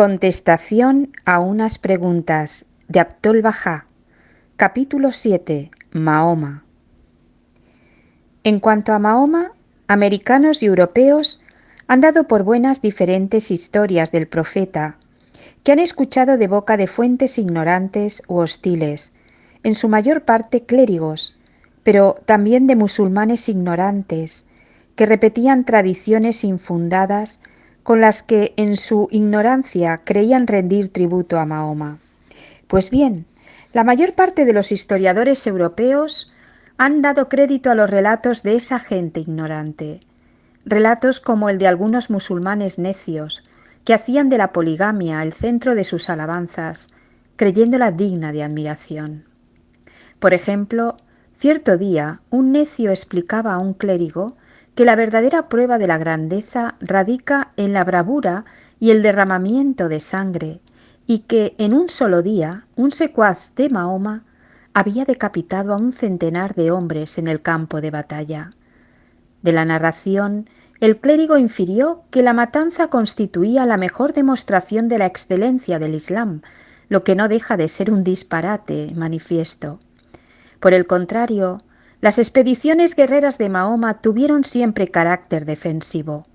Contestación a unas preguntas de Abdul Bahá. Capítulo 7. Mahoma. En cuanto a Mahoma, americanos y europeos han dado por buenas diferentes historias del profeta, que han escuchado de boca de fuentes ignorantes u hostiles, en su mayor parte clérigos, pero también de musulmanes ignorantes, que repetían tradiciones infundadas con las que en su ignorancia creían rendir tributo a Mahoma. Pues bien, la mayor parte de los historiadores europeos han dado crédito a los relatos de esa gente ignorante, relatos como el de algunos musulmanes necios, que hacían de la poligamia el centro de sus alabanzas, creyéndola digna de admiración. Por ejemplo, cierto día un necio explicaba a un clérigo que la verdadera prueba de la grandeza radica en la bravura y el derramamiento de sangre, y que en un solo día un secuaz de Mahoma había decapitado a 100 de hombres en el campo de batalla. De la narración, el clérigo infirió que la matanza constituía la mejor demostración de la excelencia del Islam, lo que no deja de ser un disparate manifiesto. Por el contrario, las expediciones guerreras de Mahoma tuvieron siempre carácter defensivo.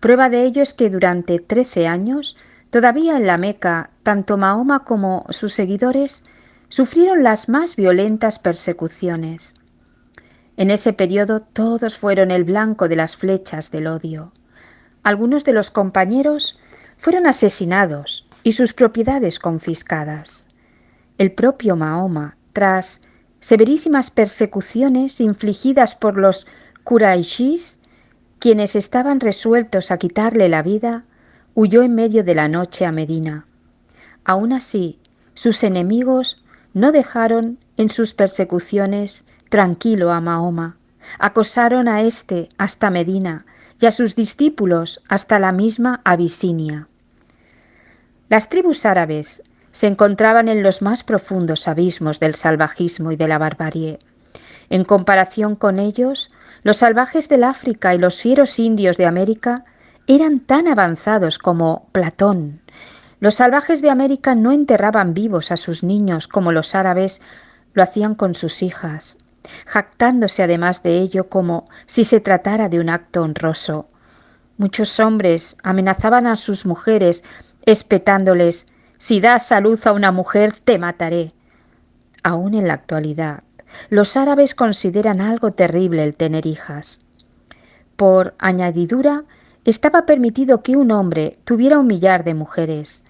Prueba de ello es que durante 13 años, todavía en la Meca, tanto Mahoma como sus seguidores sufrieron las más violentas persecuciones. En ese periodo todos fueron el blanco de las flechas del odio. Algunos de los compañeros fueron asesinados y sus propiedades confiscadas. El propio Mahoma, tras severísimas persecuciones infligidas por los Quraishís, quienes estaban resueltos a quitarle la vida, huyó en medio de la noche a Medina. Aún así, sus enemigos no dejaron en sus persecuciones tranquilo a Mahoma. Acosaron a éste hasta Medina y a sus discípulos hasta la misma Abisinia. Las tribus árabes se encontraban en los más profundos abismos del salvajismo y de la barbarie. En comparación con ellos, los salvajes del África y los fieros indios de América eran tan avanzados como Platón. Los salvajes de América no enterraban vivos a sus niños como los árabes lo hacían con sus hijas, jactándose además de ello como si se tratara de un acto honroso. Muchos hombres amenazaban a sus mujeres espetándoles: «Si das a luz a una mujer, te mataré». Aún en la actualidad, los árabes consideran algo terrible el tener hijas. Por añadidura, estaba permitido que un hombre tuviera 1 millar de mujeres.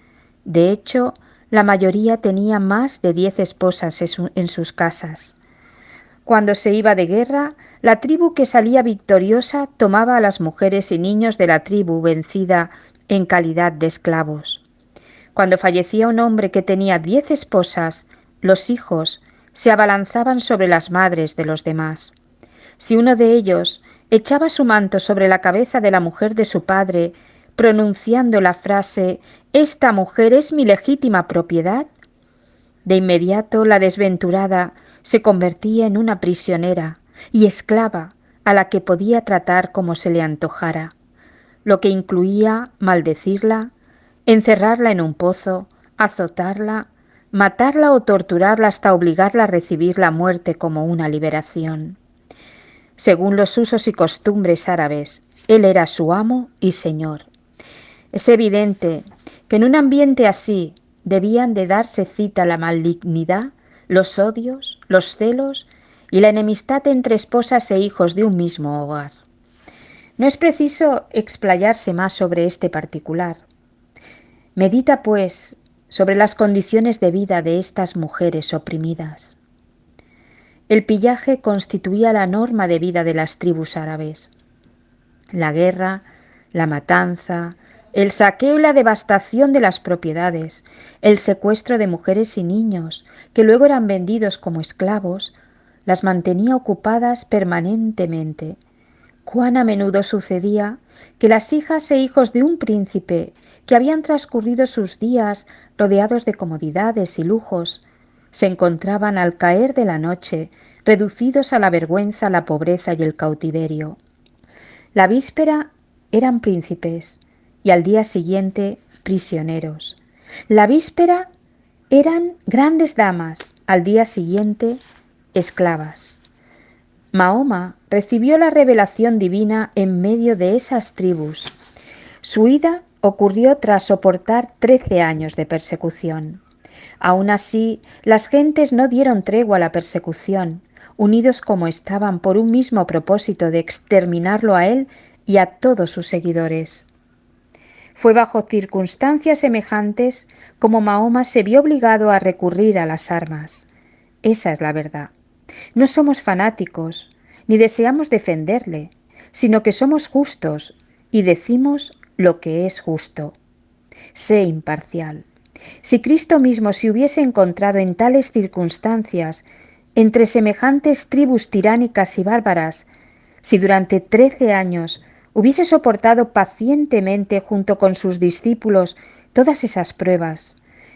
De hecho, la mayoría tenía más de 10 esposas en sus casas. Cuando se iba de guerra, la tribu que salía victoriosa tomaba a las mujeres y niños de la tribu vencida en calidad de esclavos. Cuando fallecía un hombre que tenía 10 esposas, los hijos se abalanzaban sobre las madres de los demás. Si uno de ellos echaba su manto sobre la cabeza de la mujer de su padre, pronunciando la frase «Esta mujer es mi legítima propiedad», de inmediato la desventurada se convertía en una prisionera y esclava a la que podía tratar como se le antojara, lo que incluía maldecirla, encerrarla en un pozo, azotarla, matarla o torturarla hasta obligarla a recibir la muerte como una liberación. Según los usos y costumbres árabes, él era su amo y señor. Es evidente que en un ambiente así debían de darse cita la malignidad, los odios, los celos y la enemistad entre esposas e hijos de un mismo hogar. No es preciso explayarse más sobre este particular. Medita, pues, sobre las condiciones de vida de estas mujeres oprimidas. El pillaje constituía la norma de vida de las tribus árabes. La guerra, la matanza, el saqueo y la devastación de las propiedades, el secuestro de mujeres y niños, que luego eran vendidos como esclavos, las mantenía ocupadas permanentemente. Cuán a menudo sucedía que las hijas e hijos de un príncipe, que habían transcurrido sus días rodeados de comodidades y lujos, se encontraban al caer de la noche reducidos a la vergüenza, la pobreza y el cautiverio. La víspera eran príncipes y al día siguiente prisioneros. La víspera eran grandes damas, al día siguiente esclavas. Mahoma recibió la revelación divina en medio de esas tribus. Su ida ocurrió tras soportar 13 años de persecución. Aún así, las gentes no dieron tregua a la persecución, unidos como estaban por un mismo propósito de exterminarlo a él y a todos sus seguidores. Fue bajo circunstancias semejantes como Mahoma se vio obligado a recurrir a las armas. Esa es la verdad. No somos fanáticos, ni deseamos defenderle, sino que somos justos y decimos lo que es justo. Sé imparcial. Si Cristo mismo se hubiese encontrado en tales circunstancias, entre semejantes tribus tiránicas y bárbaras, si durante 13 años hubiese soportado pacientemente junto con sus discípulos todas esas pruebas,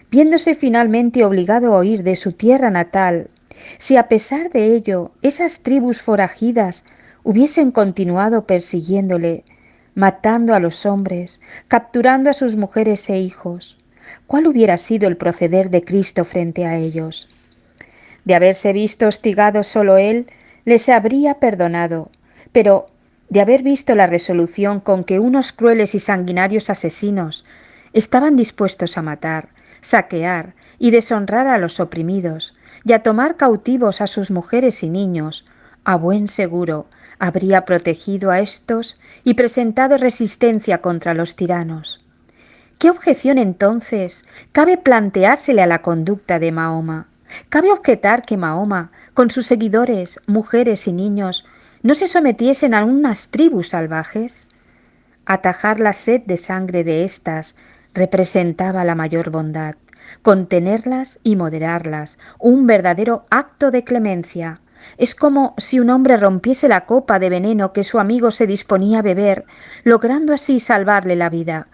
viéndose finalmente obligado a huir de su tierra natal, si a pesar de ello esas tribus forajidas hubiesen continuado persiguiéndole, matando a los hombres, capturando a sus mujeres e hijos, ¿cuál hubiera sido el proceder de Cristo frente a ellos? De haberse visto hostigado solo él, les habría perdonado, pero de haber visto la resolución con que unos crueles y sanguinarios asesinos estaban dispuestos a matar, saquear y deshonrar a los oprimidos, y a tomar cautivos a sus mujeres y niños, a buen seguro habría protegido a éstos y presentado resistencia contra los tiranos. ¿Qué objeción entonces cabe planteársele a la conducta de Mahoma? ¿Cabe objetar que Mahoma, con sus seguidores, mujeres y niños, no se sometiesen a unas tribus salvajes? Atajar la sed de sangre de éstas representaba la mayor bondad, contenerlas y moderarlas, un verdadero acto de clemencia. Es como si un hombre rompiese la copa de veneno que su amigo se disponía a beber, logrando así salvarle la vida.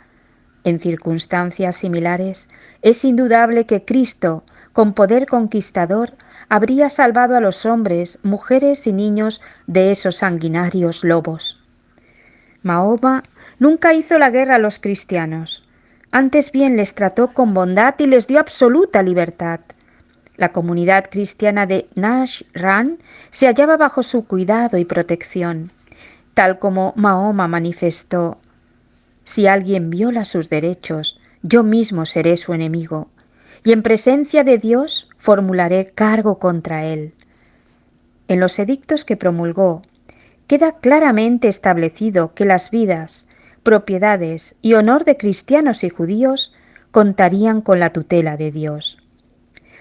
En circunstancias similares, es indudable que Cristo, con poder conquistador, habría salvado a los hombres, mujeres y niños de esos sanguinarios lobos. Mahoma nunca hizo la guerra a los cristianos. Antes bien les trató con bondad y les dio absoluta libertad. La comunidad cristiana de Najran se hallaba bajo su cuidado y protección, tal como Mahoma manifestó: si alguien viola sus derechos, yo mismo seré su enemigo, y en presencia de Dios formularé cargo contra él. En los edictos que promulgó, queda claramente establecido que las vidas, propiedades y honor de cristianos y judíos contarían con la tutela de Dios.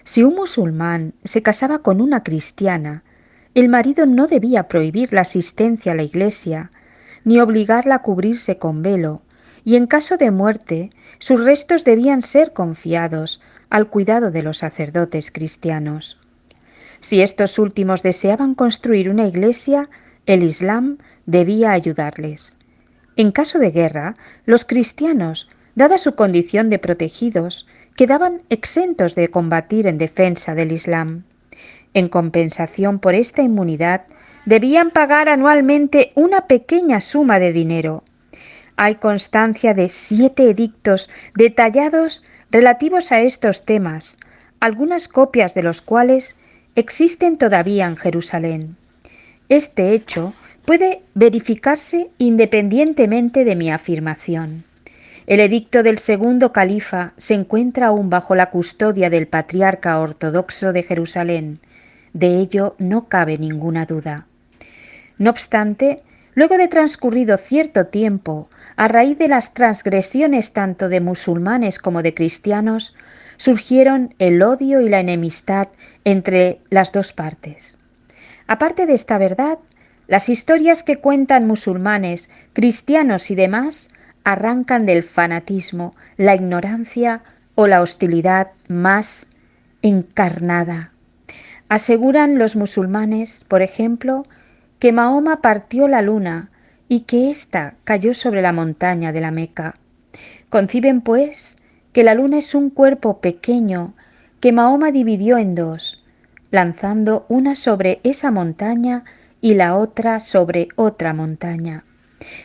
Si un musulmán se casaba con una cristiana, el marido no debía prohibir la asistencia a la iglesia, ni obligarla a cubrirse con velo, y en caso de muerte, sus restos debían ser confiados al cuidado de los sacerdotes cristianos. Si estos últimos deseaban construir una iglesia, el Islam debía ayudarles. En caso de guerra, los cristianos, dada su condición de protegidos, quedaban exentos de combatir en defensa del Islam. En compensación por esta inmunidad, debían pagar anualmente una pequeña suma de dinero. Hay constancia de 7 edictos detallados relativos a estos temas, algunas copias de los cuales existen todavía en Jerusalén. Este hecho puede verificarse independientemente de mi afirmación. El edicto del segundo califa se encuentra aún bajo la custodia del patriarca ortodoxo de Jerusalén. De ello no cabe ninguna duda. No obstante, luego de transcurrido cierto tiempo, a raíz de las transgresiones tanto de musulmanes como de cristianos, surgieron el odio y la enemistad entre las dos partes. Aparte de esta verdad, las historias que cuentan musulmanes, cristianos y demás arrancan del fanatismo, la ignorancia o la hostilidad más encarnada. Aseguran los musulmanes, por ejemplo, que Mahoma partió la luna y que ésta cayó sobre la montaña de la Meca. Conciben, pues, que la luna es un cuerpo pequeño que Mahoma dividió en dos, lanzando una sobre esa montaña y la otra sobre otra montaña.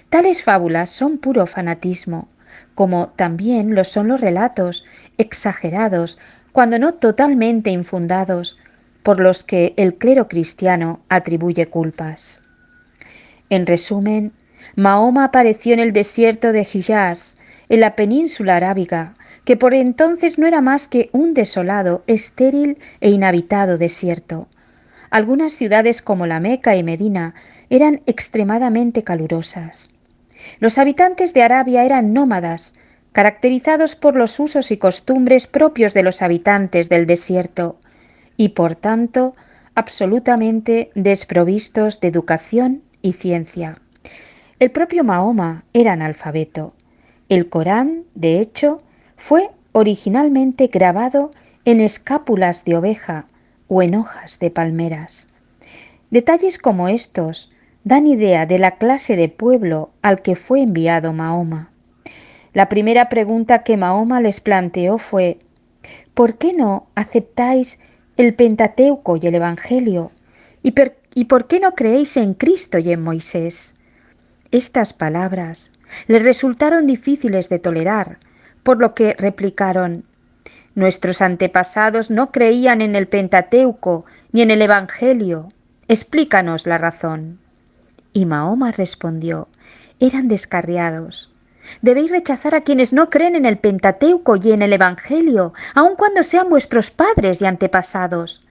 Tales fábulas son puro fanatismo, como también lo son los relatos exagerados, cuando no totalmente infundados, por los que el clero cristiano atribuye culpas. En resumen, Mahoma apareció en el desierto de Hiyaz, en la península arábiga, que por entonces no era más que un desolado, estéril e inhabitado desierto. Algunas ciudades como la Meca y Medina eran extremadamente calurosas. Los habitantes de Arabia eran nómadas, caracterizados por los usos y costumbres propios de los habitantes del desierto, y por tanto absolutamente desprovistos de educación y ciencia. El propio Mahoma era analfabeto. El Corán, de hecho, fue originalmente grabado en escápulas de oveja o en hojas de palmeras. Detalles como estos dan idea de la clase de pueblo al que fue enviado Mahoma. La primera pregunta que Mahoma les planteó fue: ¿por qué no aceptáis el Pentateuco y el Evangelio? ¿Y por qué no creéis en Cristo y en Moisés? Estas palabras les resultaron difíciles de tolerar, por lo que replicaron: nuestros antepasados no creían en el Pentateuco ni en el Evangelio. Explícanos la razón. Y Mahoma respondió: eran descarriados. Debéis rechazar a quienes no creen en el Pentateuco y en el Evangelio, aun cuando sean vuestros padres y antepasados.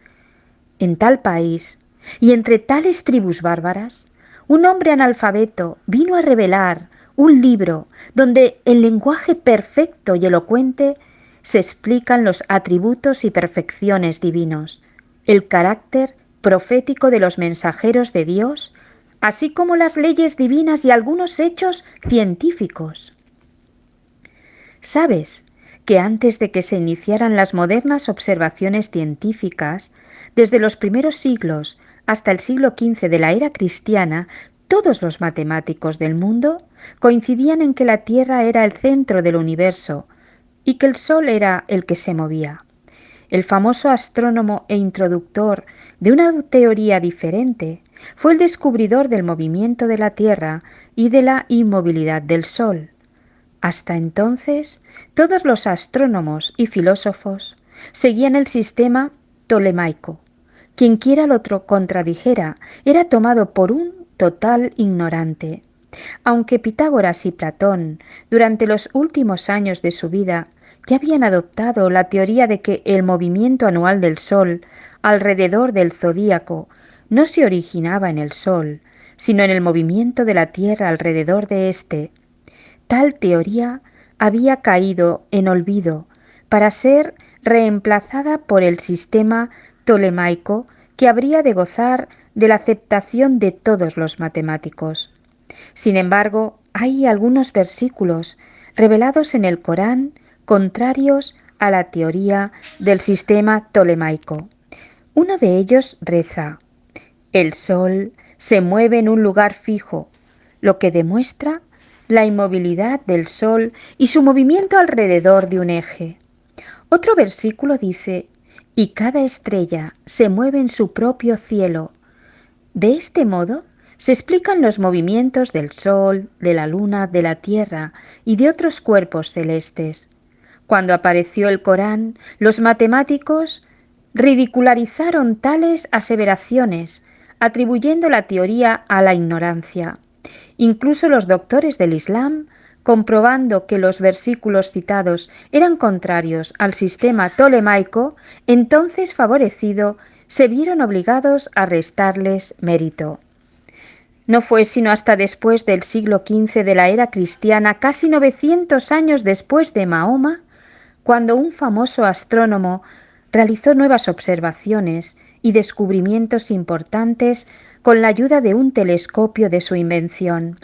En tal país, y entre tales tribus bárbaras, un hombre analfabeto vino a revelar un libro donde en lenguaje perfecto y elocuente se explican los atributos y perfecciones divinos, el carácter profético de los mensajeros de Dios, así como las leyes divinas y algunos hechos científicos. ¿Sabes que antes de que se iniciaran las modernas observaciones científicas, desde los primeros siglos hasta el siglo XV de la era cristiana, todos los matemáticos del mundo coincidían en que la Tierra era el centro del universo y que el Sol era el que se movía? El famoso astrónomo e introductor de una teoría diferente fue el descubridor del movimiento de la Tierra y de la inmovilidad del Sol. Hasta entonces, todos los astrónomos y filósofos seguían el sistema tolemaico. Quienquiera lo contradijera era tomado por un total ignorante. Aunque Pitágoras y Platón, durante los últimos años de su vida, ya habían adoptado la teoría de que el movimiento anual del Sol alrededor del zodíaco no se originaba en el Sol, sino en el movimiento de la Tierra alrededor de éste, tal teoría había caído en olvido para ser reemplazada por el sistema tolemaico, que habría de gozar de la aceptación de todos los matemáticos. Sin embargo, hay algunos versículos revelados en el Corán contrarios a la teoría del sistema tolemaico. Uno de ellos reza: el Sol se mueve en un lugar fijo, lo que demuestra la inmovilidad del Sol y su movimiento alrededor de un eje. Otro versículo dice: y cada estrella se mueve en su propio cielo. De este modo se explican los movimientos del Sol, de la Luna, de la Tierra y de otros cuerpos celestes. Cuando apareció el Corán, los matemáticos ridicularizaron tales aseveraciones, atribuyendo la teoría a la ignorancia. Incluso los doctores del Islam, comprobando que los versículos citados eran contrarios al sistema tolemaico, entonces favorecido, se vieron obligados a restarles mérito. No fue sino hasta después del siglo XV de la era cristiana, casi 900 años después de Mahoma, cuando un famoso astrónomo realizó nuevas observaciones y descubrimientos importantes con la ayuda de un telescopio de su invención.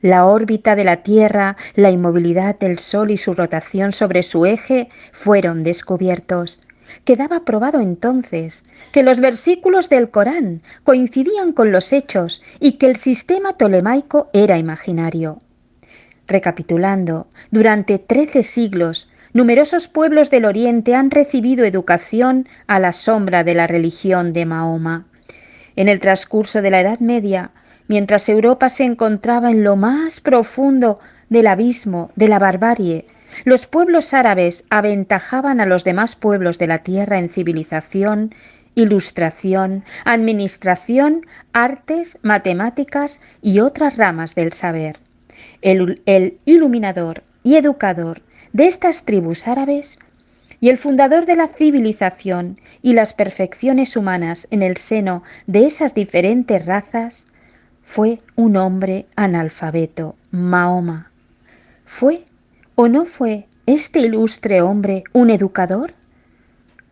La órbita de la Tierra, la inmovilidad del Sol y su rotación sobre su eje fueron descubiertos. Quedaba probado entonces que los versículos del Corán coincidían con los hechos y que el sistema tolemaico era imaginario. Recapitulando, durante 13 siglos, numerosos pueblos del Oriente han recibido educación a la sombra de la religión de Mahoma. En el transcurso de la Edad Media, mientras Europa se encontraba en lo más profundo del abismo, de la barbarie, los pueblos árabes aventajaban a los demás pueblos de la tierra en civilización, ilustración, administración, artes, matemáticas y otras ramas del saber. El iluminador y educador de estas tribus árabes y el fundador de la civilización y las perfecciones humanas en el seno de esas diferentes razas fue un hombre analfabeto, Mahoma. ¿Fue o no fue este ilustre hombre un educador?